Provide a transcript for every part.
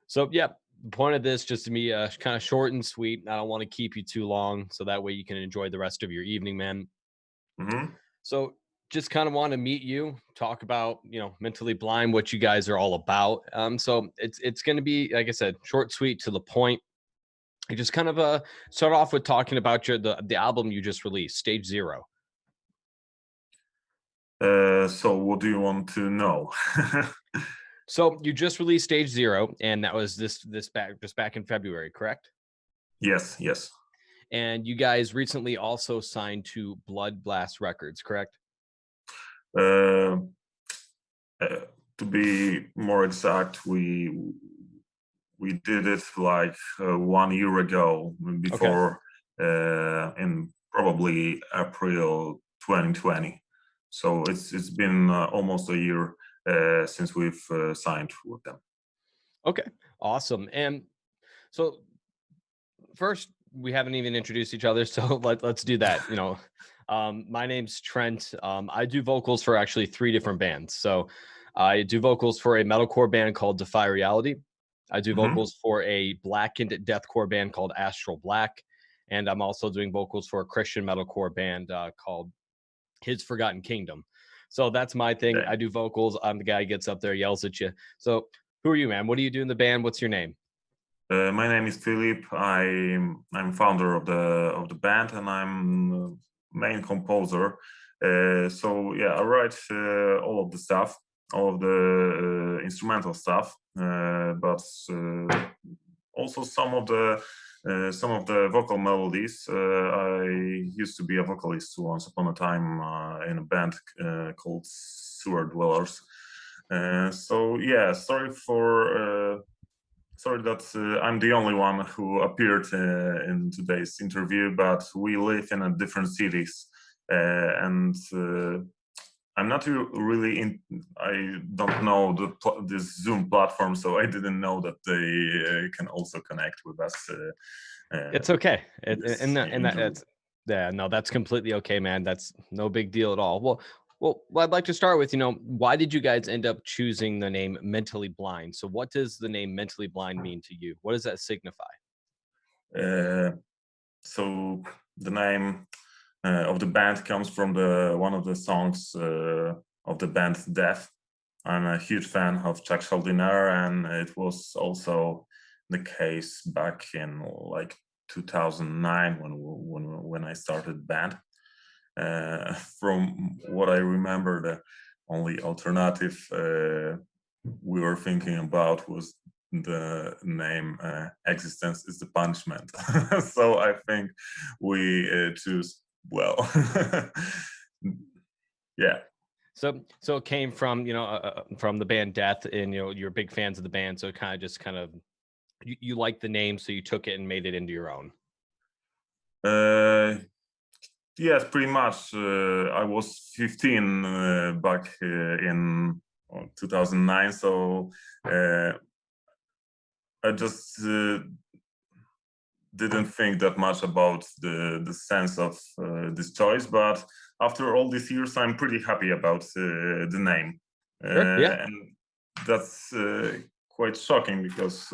So yeah, the point of this just to be kind of short and sweet. I don't want to keep you too long, so that way you can enjoy the rest of your evening, man. Hmm. So just kind of want to meet you, talk about mentally blind, what you guys are all about. So it's going to be like I said, short, sweet, to the point. I just kind of start off with talking about the album you just released, Stage Zero. So what do you want to know? So you just released Stage Zero, and that was this back in February, correct? Yes, yes. And you guys recently also signed to Bloodblast Records, correct? Uh, uh, to be more exact, we did it like 1 year ago, Okay. before in probably April 2020. So it's been almost a year since we've signed with them. Okay. Awesome. And so first, we haven't even introduced each other, so let's do that. My name's Trent. I do vocals for actually three different bands. So I do vocals for a metalcore band called Defy Reality. I do Hmm. vocals for a blackened deathcore band called Astral Black, and I'm also doing vocals for a Christian metalcore band called His Forgotten Kingdom. So that's my thing. Okay. I do vocals. I'm the guy who gets up there, yells at you. So who are you, man? What do you do in the band? What's your name? My name is Filip. I'm founder of the band, and I'm main composer. So yeah, I write all of the stuff, all of the instrumental stuff, but also some of the vocal melodies. I used to be a vocalist once upon a time in a band called Sewer Dwellers. So yeah, sorry that I'm the only one who appeared in today's interview, but we live in a different cities, and I'm not really in. I don't know this Zoom platform, so I didn't know that they can also connect with us It's okay. in It, this and that, and that, interview. that's yeah, no, that's completely okay, man. That's no big deal at all. Well, I'd like to start with, why did you guys end up choosing the name Mentally Blind? So, what does the name Mentally Blind mean to you? What does that signify? Uh, so the name of the band comes from the one of the songs of the band Death. I'm a huge fan of Chuck Schuldiner, and it was also the case back in like 2009 when I started band. From what I remember, the only alternative we were thinking about was the name "Existence is the Punishment." So I think we choose well. Yeah. So it came from, from the band Death, and you're big fans of the band, so it kind of you like the name, so you took it and made it into your own. Uh, yes, pretty much. I was 15 back in 2009, so uh, I just didn't think that much about the sense of this choice. But after all these years, I'm pretty happy about the name, Sure. Yeah. and that's quite shocking because.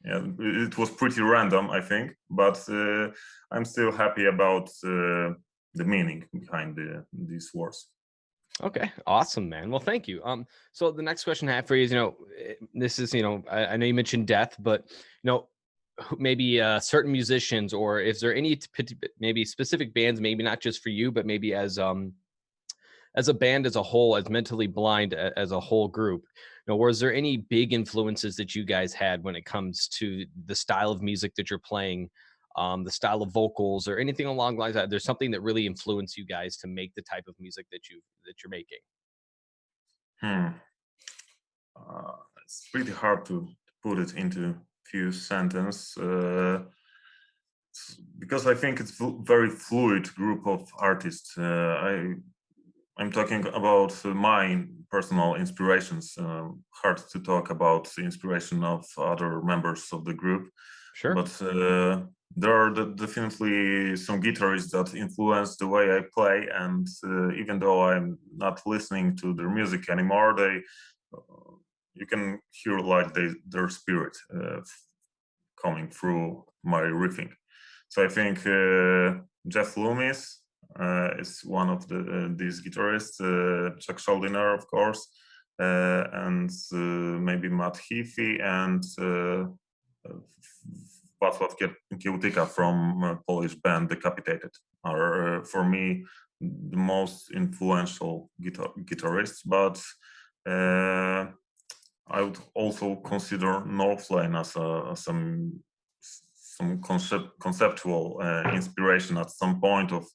Yeah, it was pretty random, I think, but I'm still happy about the meaning behind these words. Okay, awesome, man. Well, thank you. So the next question I have for you is, this is, I know you mentioned Death, but maybe certain musicians, or is there any maybe specific bands, maybe not just for you, but maybe as a band as a whole, as Mentally Blind as a whole group, was there any big influences that you guys had when it comes to the style of music that you're playing, the style of vocals, or anything along the lines of that? There's something that really influenced you guys to make the type of music that you're making. Hmm. It's pretty hard to put it into few sentences because I think it's very fluid group of artists. I'm talking about my personal inspirations. Hard to talk about the inspiration of other members of the group, Sure. but there are definitely some guitarists that influence the way I play. And even though I'm not listening to their music anymore, they you can hear like their spirit coming through my riffing. So I think Jeff Loomis is one of these guitarists, Chuck Schuldiner, of course, and maybe Matt Heafy and Wacław Kiełtyka from Polish band Decapitated are for me the most influential guitarists, but I would also consider Northlane as some conceptual inspiration at some point of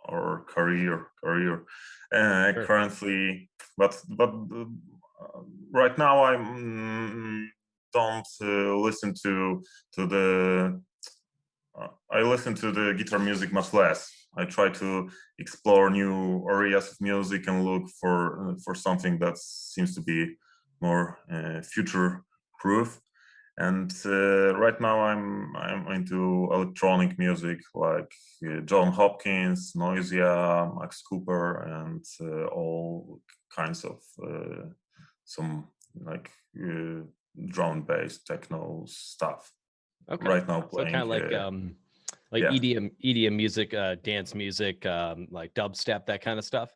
our career. Sure. Currently, but right now I don't listen to the. I listen to the guitar music much less. I try to explore new areas of music and look for something that seems to be more future-proof. And right now I'm into electronic music like John Hopkins, Noisia, Max Cooper, and all kinds of some like drum-based techno stuff. Okay. Right now playing, so kind of like EDM music, dance music, like dubstep, that kind of stuff.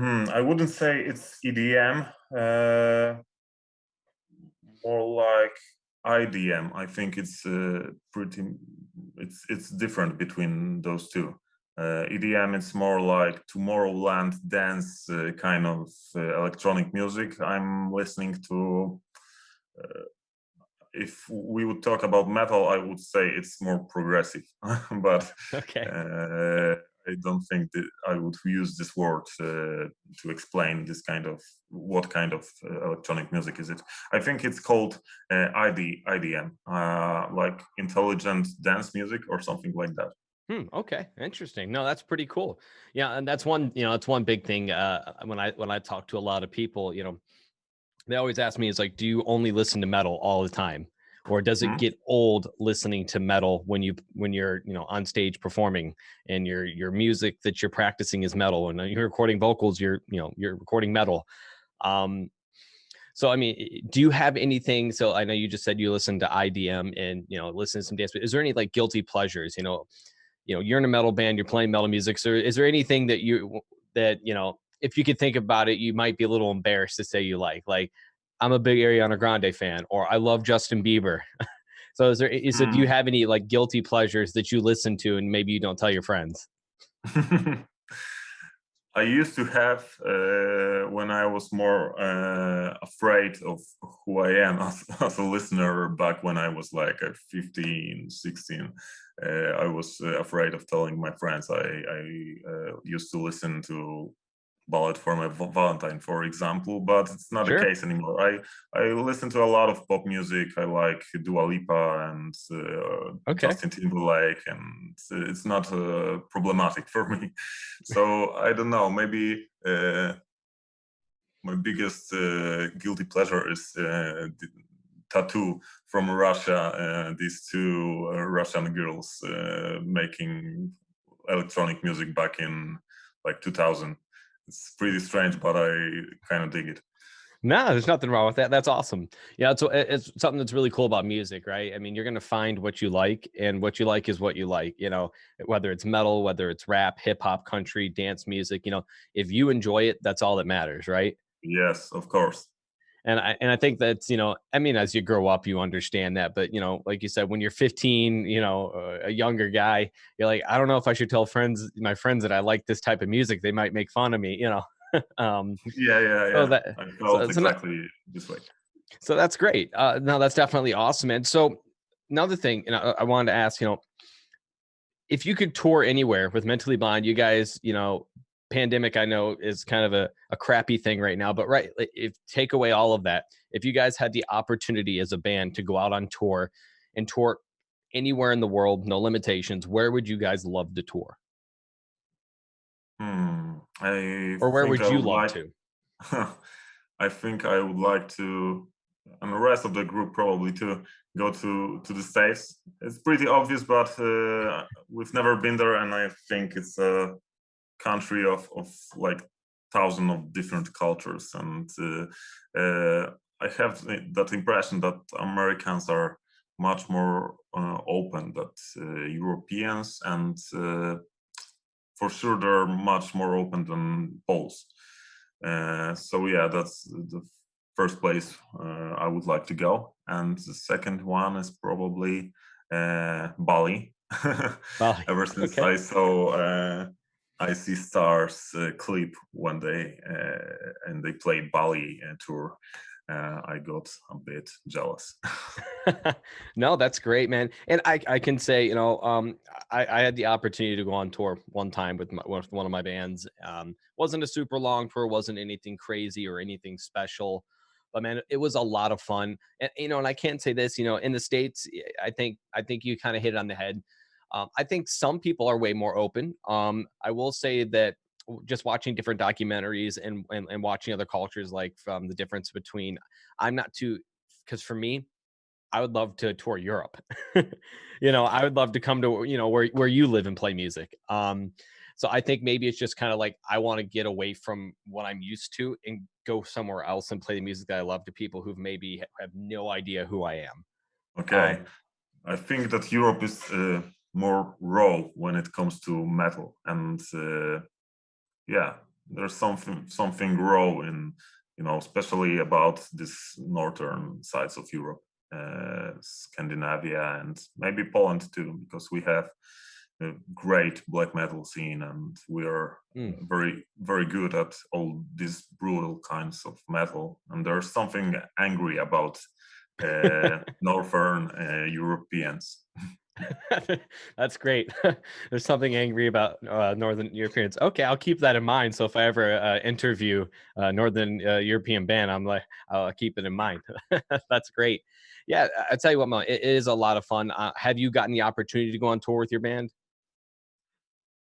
I wouldn't say it's EDM. More like IDM. I think it's it's different between those two. EDM, it's more like Tomorrowland dance kind of electronic music. I'm listening to. If we would talk about metal, I would say it's more progressive, but okay. I don't think that I would use this word to explain this kind of what kind of electronic music is it. I think it's called IDM, like intelligent dance music or something like that. Okay, interesting. No, that's pretty cool. Yeah, and that's one, it's one big thing. When I talk to a lot of people, they always ask me, is like, do you only listen to metal all the time, or does it get old listening to metal when you're on stage performing and your music that you're practicing is metal, and you're recording vocals, you're recording metal. So I mean, do you have anything? So I know you just said you listen to IDM and listen to some dance, but is there any like guilty pleasures? You're in a metal band, you're playing metal music. So is there anything that if you could think about it, you might be a little embarrassed to say you like I'm a big Ariana Grande fan, or I love Justin Bieber. So do you have any like guilty pleasures that you listen to and maybe you don't tell your friends? I used to have when I was more afraid of who I am as a listener back when I was like 15, 16. I was afraid of telling my friends. I used to listen to Ballad for My Valentine, for example, but it's not the case anymore. I listen to a lot of pop music. I like Dua Lipa and Justin Timberlake, and it's not problematic for me. So I don't know, maybe my biggest guilty pleasure is Tattoo from Russia. These two Russian girls making electronic music back in like 2000. It's pretty strange, but I kind of dig it. No, there's nothing wrong with that. That's awesome. Yeah, it's something that's really cool about music, right? I mean, you're going to find what you like, and what you like is what you like, whether it's metal, whether it's rap, hip hop, country, dance music, if you enjoy it, that's all that matters, right? Yes, of course. And I think that's, I mean, as you grow up, you understand that. But, like you said, when you're 15, a younger guy, you're like, I don't know if I should tell my friends that I like this type of music. They might make fun of me, Yeah. I felt exactly this way. So that's great. No, that's definitely awesome. And so another thing, I wanted to ask, if you could tour anywhere with Mentally Blind, you guys, pandemic, I know, is kind of a crappy thing right now, but right, if take away all of that, if you guys had the opportunity as a band to go out on tour and tour anywhere in the world, no limitations, where would you guys love to tour? Or where would you love to? I think I would like to, and the rest of the group probably, to go to the States. It's pretty obvious, but we've never been there, and I think it's a country of like thousand of different cultures, and I have that impression that Americans are much more open than Europeans, and for sure they're much more open than Poles. So yeah, that's the first place I would like to go, and the second one is probably Bali. Bali. Ever since Okay. I saw I See Stars clip when they and they played Bali tour, I got a bit jealous. No, that's great, man. And I can say, I had the opportunity to go on tour one time with one of my bands. Wasn't a super long tour, wasn't anything crazy or anything special, but man, it was a lot of fun. And and I can't say this, in the States, I think you kind of hit it on the head. I think some people are way more open. I will say that just watching different documentaries and watching other cultures, like from the difference between, I'm not too, because for me, I would love to tour Europe. I would love to come to, where you live and play music. So I think maybe it's just kind of like I want to get away from what I'm used to and go somewhere else and play the music that I love to people who maybe have no idea who I am. Okay, I think that Europe is more raw when it comes to metal, and yeah, there's something raw in, especially about this northern sides of Europe, Scandinavia, and maybe Poland too, because we have a great black metal scene, and we are Mm. very very good at all these brutal kinds of metal, and there's something angry about northern Europeans. That's great. There's something angry about Northern Europeans. Okay, I'll keep that in mind. So if I ever interview Northern European band, I'll keep it in mind. That's great. Yeah, I tell you what, Mo, it is a lot of fun. Have you gotten the opportunity to go on tour with your band?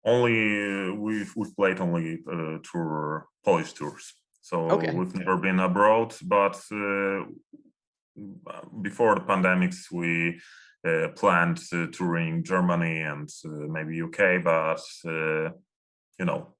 Only we've played only tour Polish tours, so Okay. we've never been abroad. But before the pandemics, we planned touring Germany and maybe UK, but you know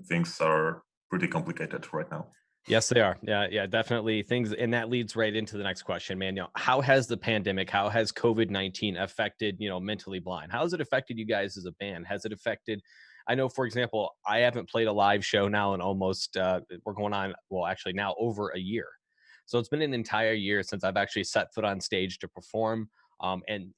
things are pretty complicated right now. Yes, they are. Yeah, yeah, definitely things, and that leads right into the next question, man. How has the pandemic, how has COVID-19 affected, mentally blind? How has it affected you guys as a band? Has it affected? I know, for example, I haven't played a live show now in almost we're going on, well, actually now over a year. So it's been an entire year since I've actually set foot on stage to perform. And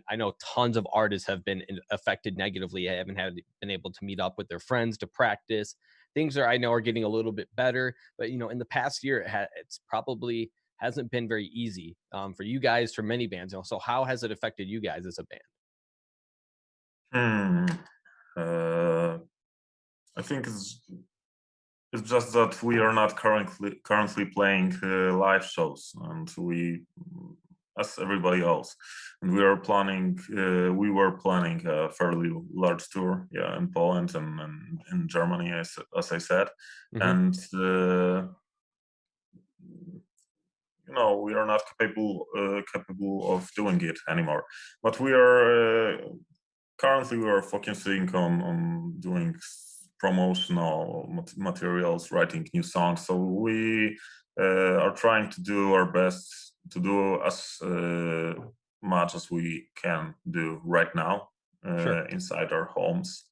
I know tons of artists have been affected negatively. I haven't been able to meet up with their friends to practice. Things I know are getting a little bit better, but in the past year, it's probably hasn't been very easy for you guys, for many bands. So how has it affected you guys as a band? Hmm. Uh, I think it's just that we are not currently playing live shows, and as everybody else, and we were planning a fairly large tour, yeah, in Poland and in Germany, as I said, Hmm. and we are not capable of doing it anymore. But we are currently we are focusing on doing promotional materials, writing new songs. So we are trying to do our best to do as much as we can do right now Sure. inside our homes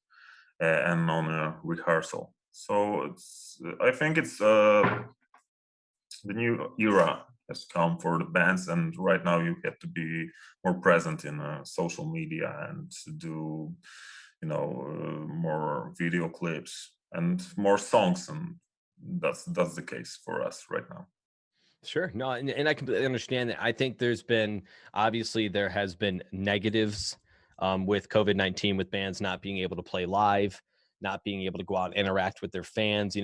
and on a rehearsal. So I think it's the new era has come for the bands, and right now you have to be more present in social media and do more video clips and more songs, and that's the case for us right now. Sure. No, and I completely understand that. I think there has been negatives with COVID-19, with bands not being able to play live, not being able to go out and interact with their fans.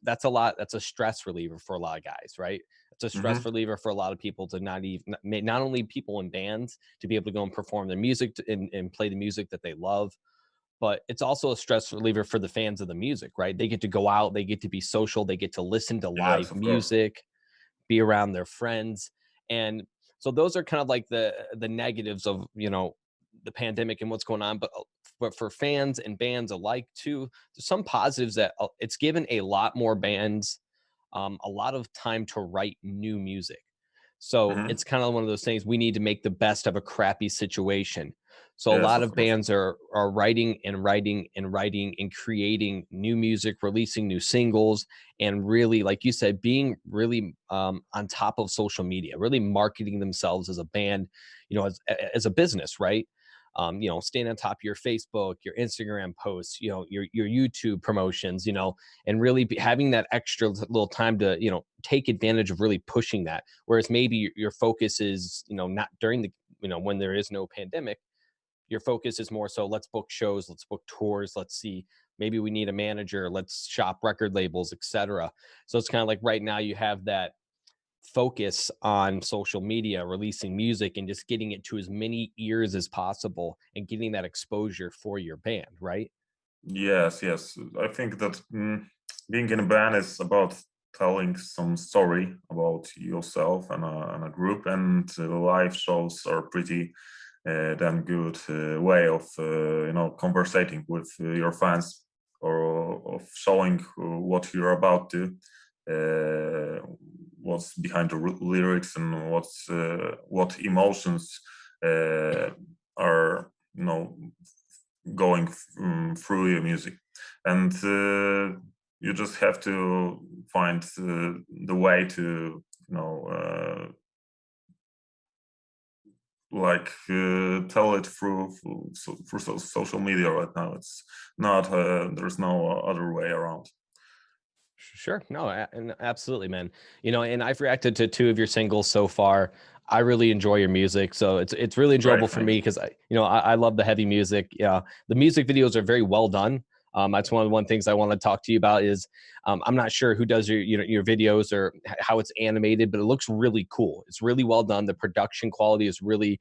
That's a lot. That's a stress reliever for a lot of guys, right? It's a stress Hmm. reliever for a lot of people to not only people in bands to be able to go and perform their music and play the music that they love, but it's also a stress reliever for the fans of the music, right? They get to go out, they get to be social, they get to listen to live Yes, of course. music, be around their friends. And so those are kind of like the negatives of, the pandemic and what's going on. But but for fans and bands alike too, there's some positives that it's given a lot more bands a lot of time to write new music. So Hmm. it's kind of one of those things, we need to make the best of a crappy situation. So a Yes, lot of of course. bands are writing and writing and writing and creating new music, releasing new singles, and really, like you said, being really on top of social media, really marketing themselves as a band, as a business, right? Staying on top of your Facebook, your Instagram posts, your YouTube promotions, and really having that extra little time to take advantage of really pushing that, whereas maybe your focus is not during the when there is no pandemic. Your focus is more so, let's book shows, let's book tours, let's see, maybe we need a manager, let's shop record labels, etc. So it's kind of like right now you have that focus on social media, releasing music and just getting it to as many ears as possible and getting that exposure for your band, right? Yes, yes. I think that being in a band is about telling some story about yourself and a group, and live shows are pretty damn good way of conversating with your fans, or of showing what you're about to, what's behind the lyrics, and what emotions are going through your music. And you just have to find the way to tell it through social media. Right now it's not there's no other way around. Sure. No, and absolutely, man. And I've reacted to two of your singles so far. I really enjoy your music, so it's really enjoyable Great, for thanks. me because I love the heavy music. Yeah, the music videos are very well done. That's one things I want to talk to you about is I'm not sure who does your videos or how it's animated, but it looks really cool. It's really well done. The production quality is really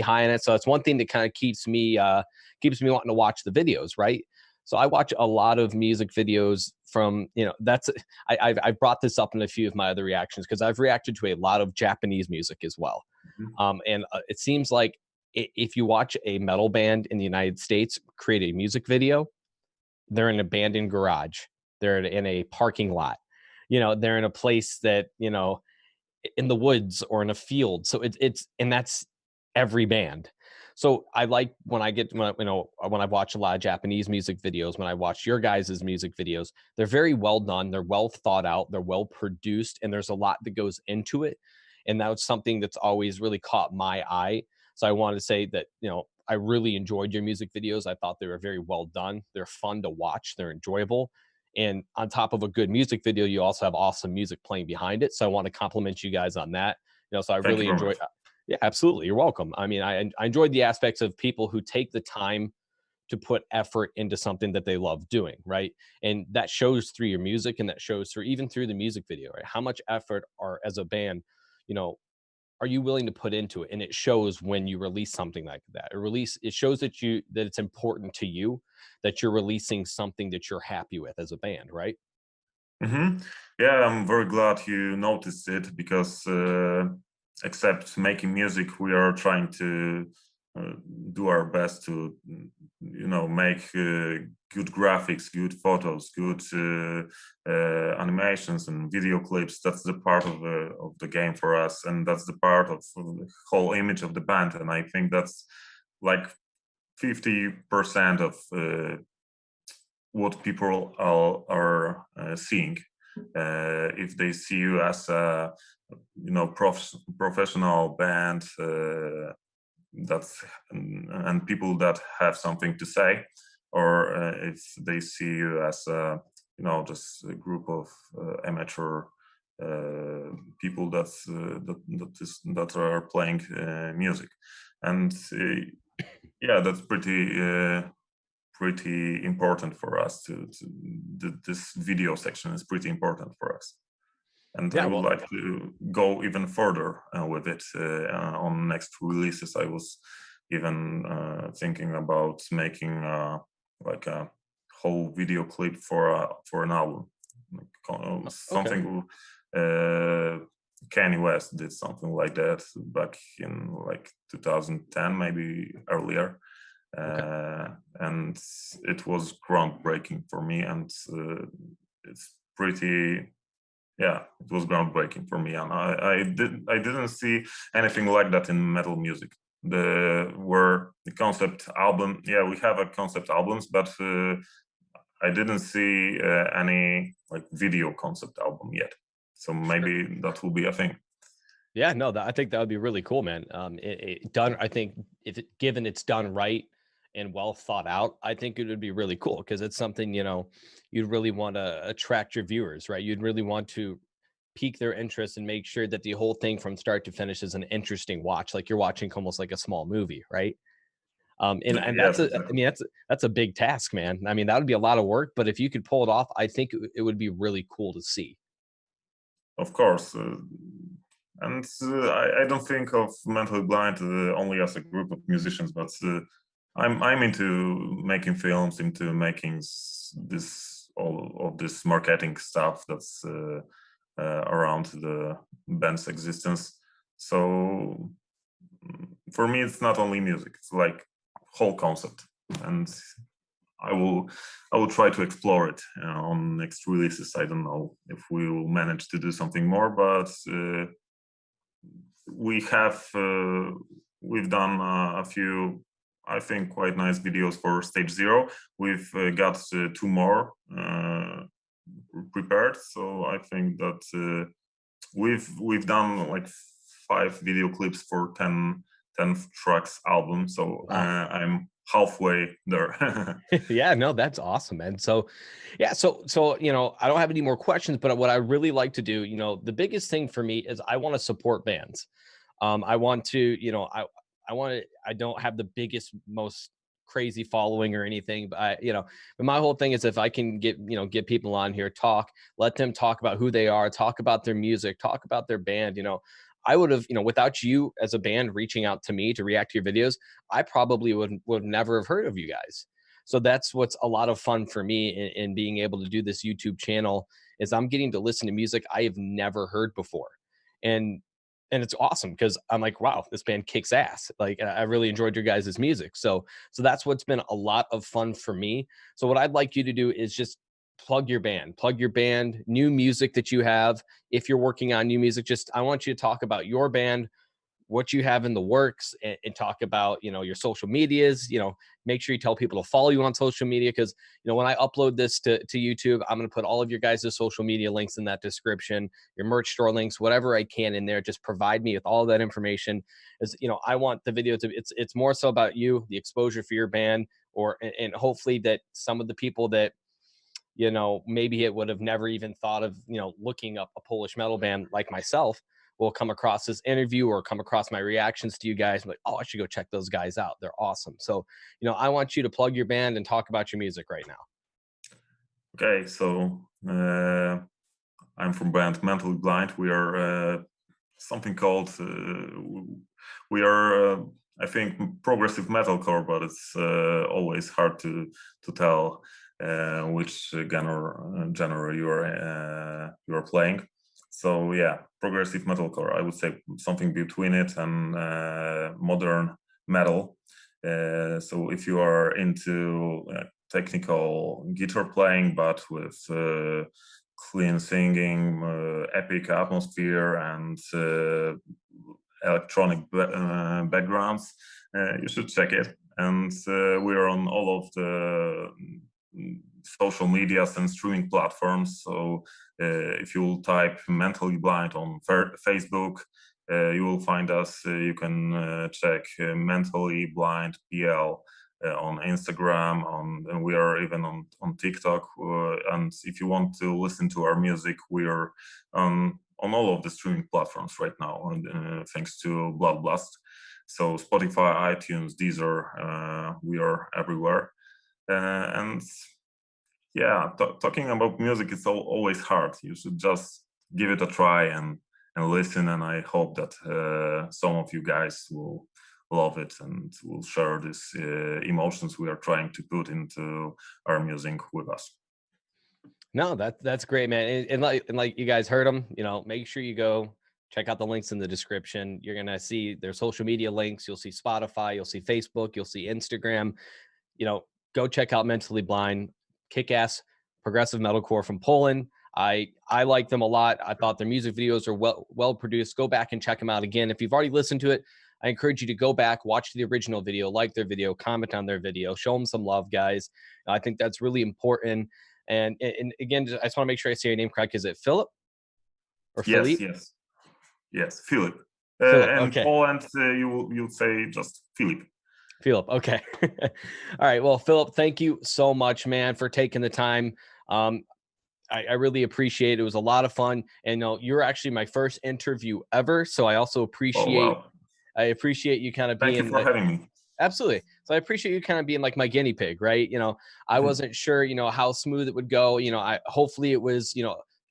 high in it. So it's one thing that kind of keeps me wanting to watch the videos, right? So I watch a lot of music videos from, that's, I've brought this up in a few of my other reactions because I've reacted to a lot of Japanese music as well. Mhm. And it seems like if you watch a metal band in the United States create a music video, they're in an abandoned garage, they're in a parking lot, they're in a place that, in the woods or in a field. So and that's every band. So I like when I've watched a lot of Japanese music videos, when I watch your guys' music videos, they're very well done, they're well thought out, they're well produced, and there's a lot that goes into it. And that's something that's always really caught my eye. So I wanted to say that, I really enjoyed your music videos. I thought they were very well done. They're fun to watch, they're enjoyable. And on top of a good music video, you also have awesome music playing behind it. So I want to compliment you guys on that. So I Thank you really very enjoy. much. Yeah, absolutely. You're welcome. I mean, I enjoyed the aspects of people who take the time to put effort into something that they love doing, right? And that shows through your music, and that shows through even through the music video, right? How much effort are as a band, you know, are you willing to put into it? And it shows when you release something like that. It shows that it's important to you, that you're releasing something that you're happy with as a band, right? Hmm. Yeah, I'm very glad you noticed it, because except making music, we are trying to uh, do our best to, make good graphics, good photos, good animations and video clips. That's the part of the game for us, and that's the part of the whole image of the band. And I think that's like 50% of what people are seeing. If they see you as a professional band, that's and people that have something to say, or if they see you as just a group of amateur people that are playing music. And yeah, that's pretty important for us this video section is pretty important for us. And I Yeah, would well, like to go even further with it on next releases. I was even thinking about making like a whole video clip for an album, okay. something Kanye West did something like that back in like 2010, maybe earlier. Okay. And it was groundbreaking for me, and it's pretty, yeah, it was groundbreaking for me, and I didn't see anything like that in metal music. The concept album, yeah, we have a concept albums, but I didn't see any like video concept album yet. So Sure. maybe that will be a thing. Yeah, no, I think that would be really cool, man. It done, I think if given it's done right and well thought out, I think it would be really cool because it's something, you'd really want to attract your viewers, right? You'd really want to pique their interest and make sure that the whole thing from start to finish is an interesting watch, like you're watching almost like a small movie, right? And that's Yes, I exactly. mean, that's a big task, man. I mean, that would be a lot of work, but if you could pull it off, I think it would be really cool to see. Of course. And I don't think of Mentally Blind only as a group of musicians, but I'm into making films, into making this all of this marketing stuff that's around the band's existence. So for me, it's not only music; it's like whole concept, and I will I will try to explore it on next releases. I don't know if we will manage to do something more, but we have we've done a few, I think, quite nice videos for Stage Zero. We've got two more prepared, so I think that we've done like 5 video clips for 10 tracks album. So Wow. I'm halfway there. Yeah, no, that's awesome, man. So, yeah, so I don't have any more questions, but what I really like to do, the biggest thing for me is I want to support bands. I want to, I want to. I don't have the biggest, most crazy following or anything, but but my whole thing is if I can get people on here, let them talk about who they are, talk about their music, talk about their band. I would have, without you as a band reaching out to me to react to your videos, I probably would never have heard of you guys. So that's what's a lot of fun for me in being able to do this YouTube channel is I'm getting to listen to music I have never heard before. And and it's awesome because I'm like, wow, this band kicks ass. Like I really enjoyed your guys' music. So that's what's been a lot of fun for me. So what I'd like you to do is just plug your band, new music that you have. If you're working on new music, just I want you to talk about your band, what you have in the works, and talk about your social medias. Make sure you tell people to follow you on social media because when I upload this to YouTube, I'm going to put all of your guys' social media links in that description, your merch store links, whatever I can in there. Just provide me with all that information. As I want the video to it's more so about you, the exposure for your band, and hopefully that some of the people that maybe it would have never even thought of, looking up a Polish metal band like myself will come across this interview or come across my reactions to you guys. I'm like, oh, I should go check those guys out. They're awesome. So, I want you to plug your band and talk about your music right now. Okay, so I'm from band Mentally Blind. We are something called we are I think progressive metalcore, but it's always hard to tell which genre you are playing. So yeah, progressive metalcore. I would say something between it and modern metal. So if you are into technical guitar playing, but with clean singing, epic atmosphere, and electronic backgrounds, you should check it. And we're on all of the social medias and streaming platforms. So if you type Mentally Blind on Facebook, you will find us. You can check Mentally Blind PL on Instagram, and we are even on TikTok. And if you want to listen to our music, we are on all of the streaming platforms right now, thanks to Bloodblast. So Spotify, iTunes, Deezer, we are everywhere. And yeah, talking about music is always hard. You should just give it a try and listen. And I hope that some of you guys will love it and will share these emotions we are trying to put into our music with us. No, that's great, man. And like you guys heard them, make sure you go check out the links in the description. You're going to see their social media links. You'll see Spotify, you'll see Facebook, you'll see Instagram. You know, go check out Mentally Blind, kick-ass progressive metalcore from Poland. I like them a lot. I thought their music videos are well produced. Go back and check them out again. If you've already listened to it, I encourage you to go back, watch the original video, like their video, comment on their video, show them some love, guys. I think that's really important. And again, I just want to make sure I say your name correct. Is it Philip or Yes, Filip? yes, Filip. Filip, And okay. Poland, you'll say just Filip. Filip, okay. All right. Well, Filip, thank you so much, man, for taking the time. I really appreciate it. It was a lot of fun. And you're actually my first interview ever. So I also appreciate I appreciate you kind of being Thank you for having me. Absolutely. So I appreciate you kind of being like my guinea pig, right? I wasn't sure, how smooth it would go. Hopefully it was,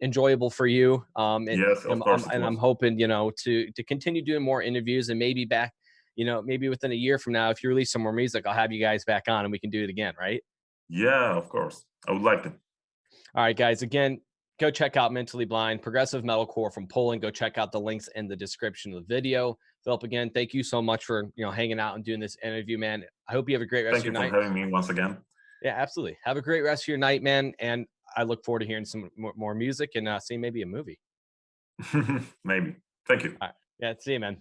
enjoyable for you. Yes, of course. I'm hoping, to continue doing more interviews and maybe back, maybe within a year from now, if you release some more music, I'll have you guys back on and we can do it again, right? Yeah, of course. I would like to. All right, guys. Again, go check out Mentally Blind, progressive metalcore from Poland. Go check out the links in the description of the video. Filip, again, thank you so much for hanging out and doing this interview, man. I hope you have a great rest of your night. Thank you for having me once again. Yeah, absolutely. Have a great rest of your night, man. And I look forward to hearing some more music and seeing maybe a movie. Maybe. Thank you. All right. Yeah, see you, man.